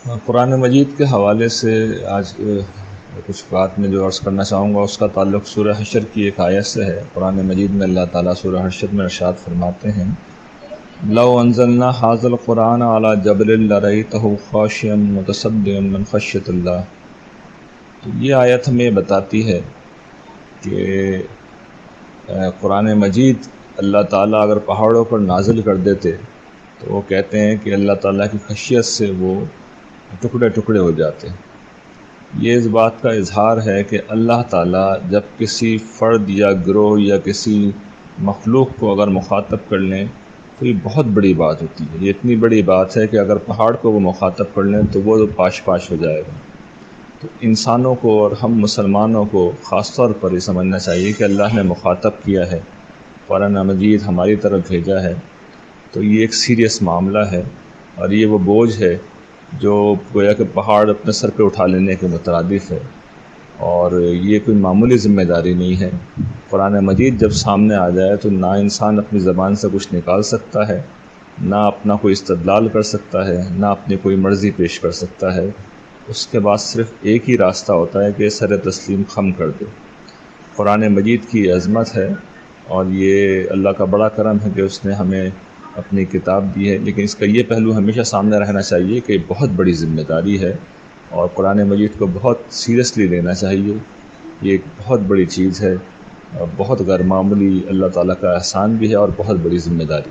قرآن مجید کے حوالے سے آج کچھ بات میں جو عرض کرنا چاہوں گا اس کا تعلق سورہ حشر کی ایک آیت سے ہے۔ قرآن مجید میں اللہ تعالیٰ سورہ حشر میں ارشاد فرماتے ہیں، لو انزلنا ھذا القرآن علی جبل لرأیتہ خاشعا متصدعا من خشیۃ اللہ۔ تو یہ آیت ہمیں بتاتی ہے کہ قرآن مجید اللہ تعالیٰ اگر پہاڑوں پر نازل کر دیتے تو وہ کہتے ہیں کہ اللہ تعالیٰ کی خشیت سے وہ ٹکڑے ٹکڑے ہو جاتے۔ یہ اس بات کا اظہار ہے کہ اللہ تعالیٰ جب کسی فرد یا گروہ یا کسی مخلوق کو اگر مخاطب کر لیں تو یہ بہت بڑی بات ہوتی ہے۔ یہ اتنی بڑی بات ہے کہ اگر پہاڑ کو وہ مخاطب کر لیں تو وہ پاش پاش ہو جائے گا۔ تو انسانوں کو اور ہم مسلمانوں کو خاص طور پر یہ سمجھنا چاہیے کہ اللہ نے مخاطب کیا ہے، قرآن مجید ہماری طرف بھیجا ہے، تو یہ ایک سیریس معاملہ ہے اور یہ وہ بوجھ ہے جو گویا کہ پہاڑ اپنے سر پہ اٹھا لینے کے مترادف ہے، اور یہ کوئی معمولی ذمہ داری نہیں ہے۔ قرآن مجید جب سامنے آ جائے تو نہ انسان اپنی زبان سے کچھ نکال سکتا ہے، نہ اپنا کوئی استدلال کر سکتا ہے، نہ اپنی کوئی مرضی پیش کر سکتا ہے۔ اس کے بعد صرف ایک ہی راستہ ہوتا ہے کہ سر تسلیم خم کر دے۔ قرآن مجید کی عظمت ہے اور یہ اللہ کا بڑا کرم ہے کہ اس نے ہمیں اپنی کتاب دی ہے، لیکن اس کا یہ پہلو ہمیشہ سامنے رہنا چاہیے کہ بہت بڑی ذمہ داری ہے اور قرآن مجید کو بہت سیریسلی لینا چاہیے۔ یہ ایک بہت بڑی چیز ہے اور بہت غیر معمولی اللہ تعالیٰ کا احسان بھی ہے اور بہت بڑی ذمہ داری۔